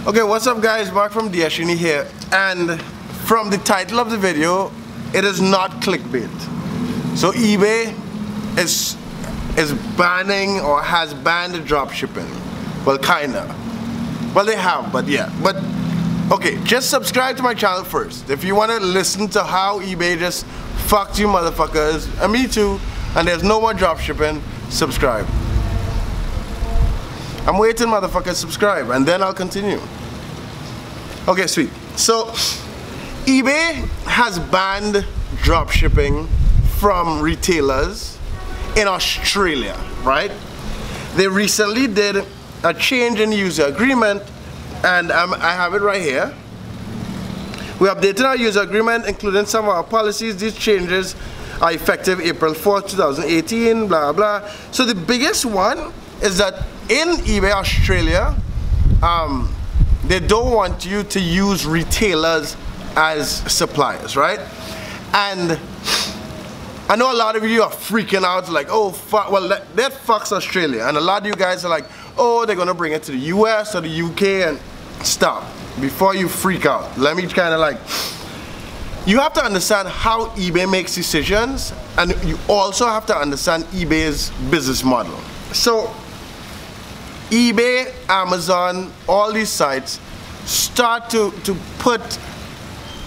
Okay, what's up guys, Mark from Diashini here, and from the title of the video, it is not clickbait. So eBay is banning or has banned dropshipping. Well, kinda. Well, they have, but yeah. But okay, just subscribe to my channel first if you want to listen to how eBay just fucked you motherfuckers, and me too, and there's no more dropshipping. Subscribe. I'm waiting, motherfuckers, subscribe, and then I'll continue. Okay, sweet. So, eBay has banned dropshipping from retailers in Australia, right? They recently did a change in user agreement, and I have it right here. We updated our user agreement, including some of our policies. These changes are effective April 4th, 2018, blah, blah. So the biggest one is that in eBay Australia, they don't want you to use retailers as suppliers, right? And I know a lot of you are freaking out, like, oh, fuck, well, that fucks Australia. And a lot of you guys are like, oh, they're gonna bring it to the US or the UK, and stop. Before you freak out, let me kind of like, you have to understand how eBay makes decisions, and you also have to understand eBay's business model. So, eBay, Amazon, all these sites start to put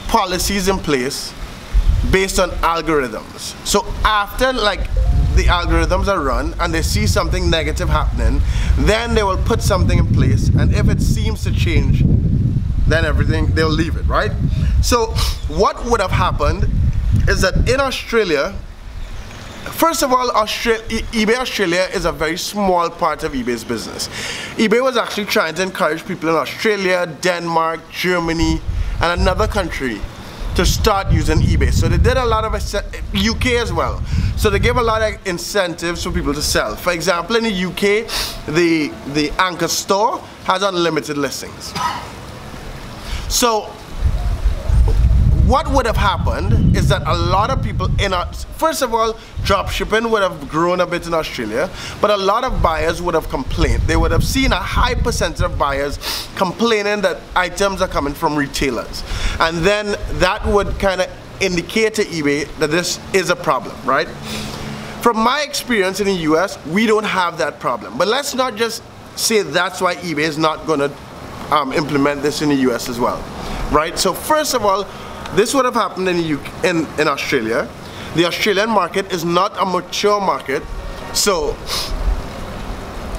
policies in place based on algorithms. So after like the algorithms are run and they see something negative happening, then they will put something in place, and if it seems to change, then everything, they'll leave it, right? So what would have happened is that in Australia, first of all, eBay Australia is a very small part of eBay's business. eBay was actually trying to encourage people in Australia, Denmark, Germany, and another country to start using eBay. So they did a lot of UK as well. So they gave a lot of incentives for people to sell. For example, in the UK, the Anchor store has unlimited listings. So what would have happened is that a lot of people first of all, dropshipping would have grown a bit in Australia, but a lot of buyers would have complained. They would have seen a high percentage of buyers complaining that items are coming from retailers. And then that would kind of indicate to eBay that this is a problem, right? From my experience in the US, we don't have that problem. But let's not just say that's why eBay is not going to implement this in the US as well, right? So first of all, this would have happened in Australia. The Australian market is not a mature market, so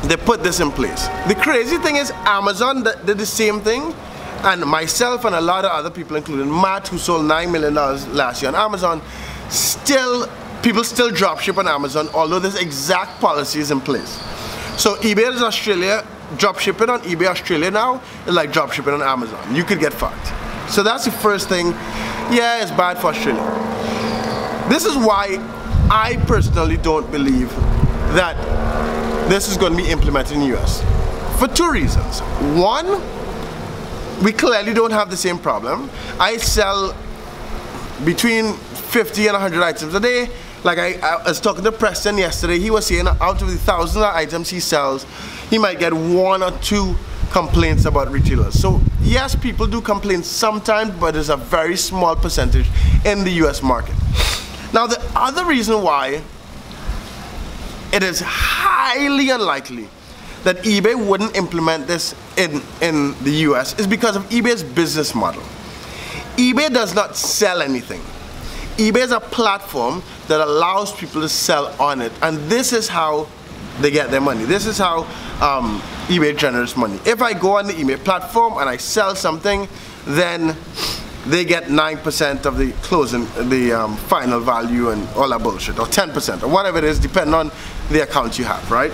they put this in place. The crazy thing is Amazon did the same thing, and myself and a lot of other people, including Matt, who sold $9 million last year on Amazon, people still dropship on Amazon, although this exact policy is in place. So eBay is Australia, dropshipping on eBay Australia now is like dropshipping on Amazon. You could get fucked. So that's the first thing. Yeah, it's bad for Australia. This is why I personally don't believe that this is going to be implemented in the US. For two reasons. One, we clearly don't have the same problem. I sell between 50 and 100 items a day. Like I was talking to Preston yesterday, he was saying out of the thousands of items he sells, he might get 1 or 2 complaints about retailers. So yes, people do complain sometimes, but it's a very small percentage in the US market. Now the other reason why it is highly unlikely that eBay wouldn't implement this in the US is because of eBay's business model. eBay does not sell anything. eBay is a platform that allows people to sell on it, and this is how they get their money. This is how eBay generates money. If I go on the eBay platform and I sell something, then they get 9% of the closing, the final value and all that bullshit, or 10%, or whatever it is, depending on the account you have, right?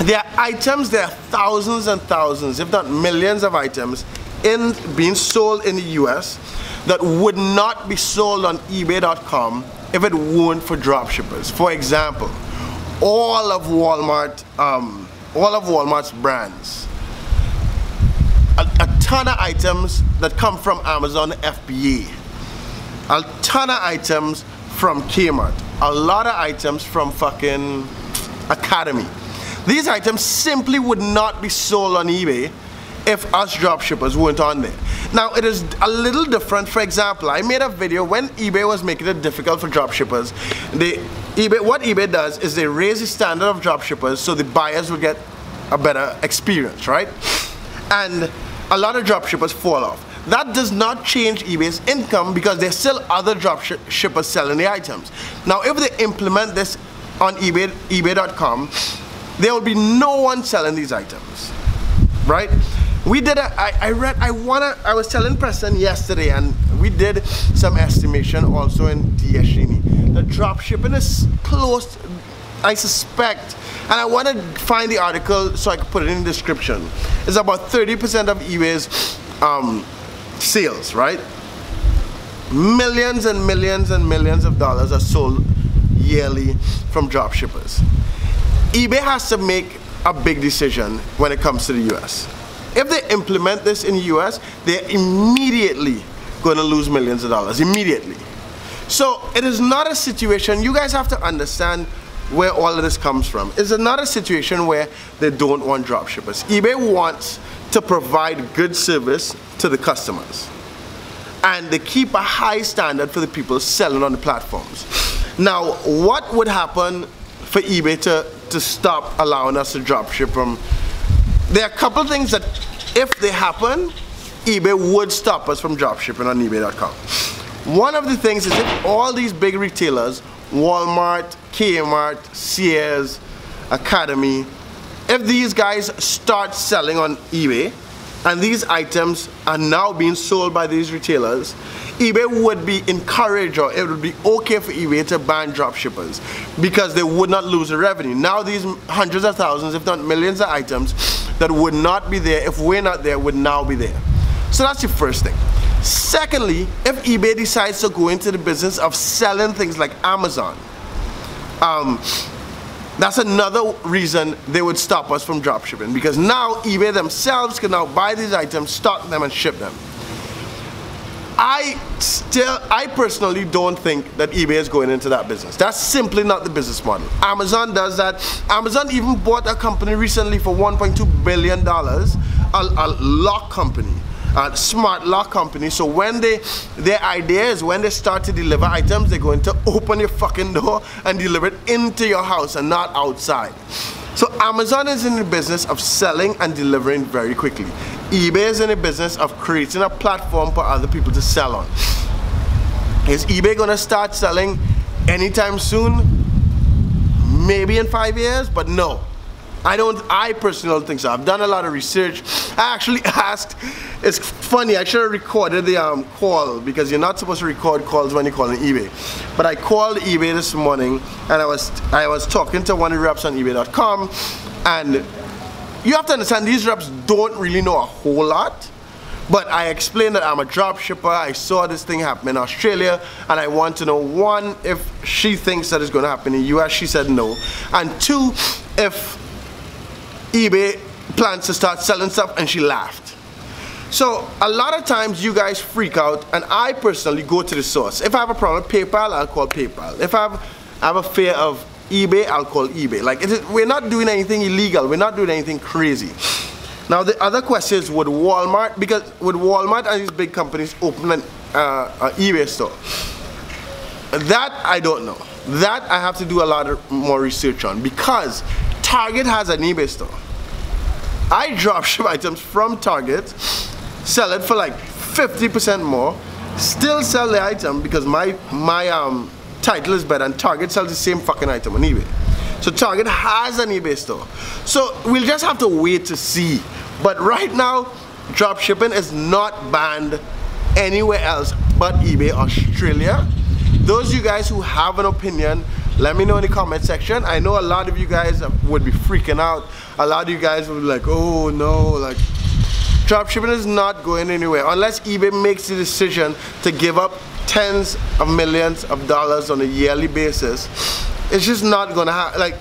There are items, there are thousands and thousands, if not millions of items being sold in the US that would not be sold on eBay.com if it weren't for dropshippers. For example, all of Walmart's brands, a ton of items that come from Amazon FBA, a ton of items from Kmart, a lot of items from fucking Academy. These items simply would not be sold on eBay if us dropshippers weren't on there. Now it is a little different. For example, I made a video when eBay was making it difficult for dropshippers. What eBay does is they raise the standard of dropshippers so the buyers will get a better experience, right? And a lot of dropshippers fall off. That does not change eBay's income because there's still other dropshippers selling the items. Now if they implement this on eBay.com, there will be no one selling these items, right? We did I was telling Preston yesterday, and we did some estimation also in DSGNI. The dropshipping is close, I suspect, and I want to find the article so I can put it in the description. It's about 30% of eBay's sales, right? Millions and millions and millions of dollars are sold yearly from dropshippers. eBay has to make a big decision when it comes to the US. If they implement this in the US, they're immediately going to lose millions of dollars, immediately. So it is not a situation, you guys have to understand where all of this comes from. It's not a situation where they don't want dropshippers. eBay wants to provide good service to the customers, and they keep a high standard for the people selling on the platforms. Now, what would happen for eBay to stop allowing us to dropship from? There are a couple things that, if they happen, eBay would stop us from dropshipping on eBay.com. One of the things is if all these big retailers, Walmart, Kmart, Sears, Academy, if these guys start selling on eBay and these items are now being sold by these retailers, eBay would be encouraged, or it would be okay for eBay to ban dropshippers because they would not lose the revenue. Now these hundreds of thousands, if not millions of items that would not be there if we're not there would now be there. So that's the first thing. Secondly, if eBay decides to go into the business of selling things like Amazon, that's another reason they would stop us from dropshipping, because now eBay themselves can now buy these items, stock them, and ship them. I personally don't think that eBay is going into that business. That's simply not the business model. Amazon does that. Amazon even bought a company recently for $1.2 billion, a lock company, a smart lock company. So when their idea is when they start to deliver items, they're going to open your fucking door and deliver it into your house and not outside. So Amazon is in the business of selling and delivering very quickly. eBay is in the business of creating a platform for other people to sell on. Is eBay going to start selling anytime soon? Maybe in 5 years, but no. I personally don't think so. I've done a lot of research. I actually asked, it's funny, I should have recorded the call, because you're not supposed to record calls when you call on eBay. But I called eBay this morning, and I was talking to one of the reps on eBay.com, and you have to understand, these reps don't really know a whole lot. But I explained that I'm a drop shipper, I saw this thing happen in Australia, and I want to know, one, if she thinks that it's going to happen in the US. She said no. And two, if eBay plans to start selling stuff, and she laughed. So a lot of times you guys freak out, and I personally go to the source. If I have a problem with PayPal, I'll call PayPal. If I have a fear of eBay, I'll call eBay. Like, we're not doing anything illegal, we're not doing anything crazy. Now the other question is, would Walmart, because would Walmart and these big companies open an eBay store? That I don't know. That I have to do a lot more research on, because Target has an eBay store. I drop ship items from Target, sell it for like 50% more, still sell the item because my title is better, and Target sells the same fucking item on eBay. So Target has an eBay store. So we'll just have to wait to see. But right now, drop shipping is not banned anywhere else but eBay Australia. Those of you guys who have an opinion, let me know in the comment section. I know a lot of you guys would be freaking out. A lot of you guys would be like, oh no, like, dropshipping is not going anywhere unless eBay makes the decision to give up tens of millions of dollars on a yearly basis. It's just not gonna happen. Like,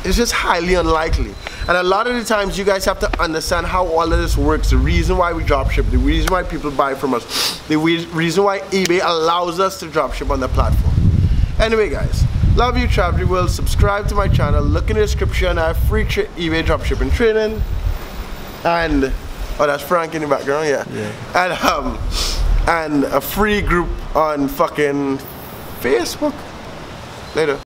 it's just highly unlikely. And a lot of the times you guys have to understand how all of this works. The reason why we dropship, the reason why people buy from us, the reason why eBay allows us to dropship on the platform. Anyway guys, love you, travel the world. Subscribe to my channel, look in the description. I have free eBay dropshipping training, and Oh, that's Frank in the background, yeah. And a free group on fucking Facebook. Later.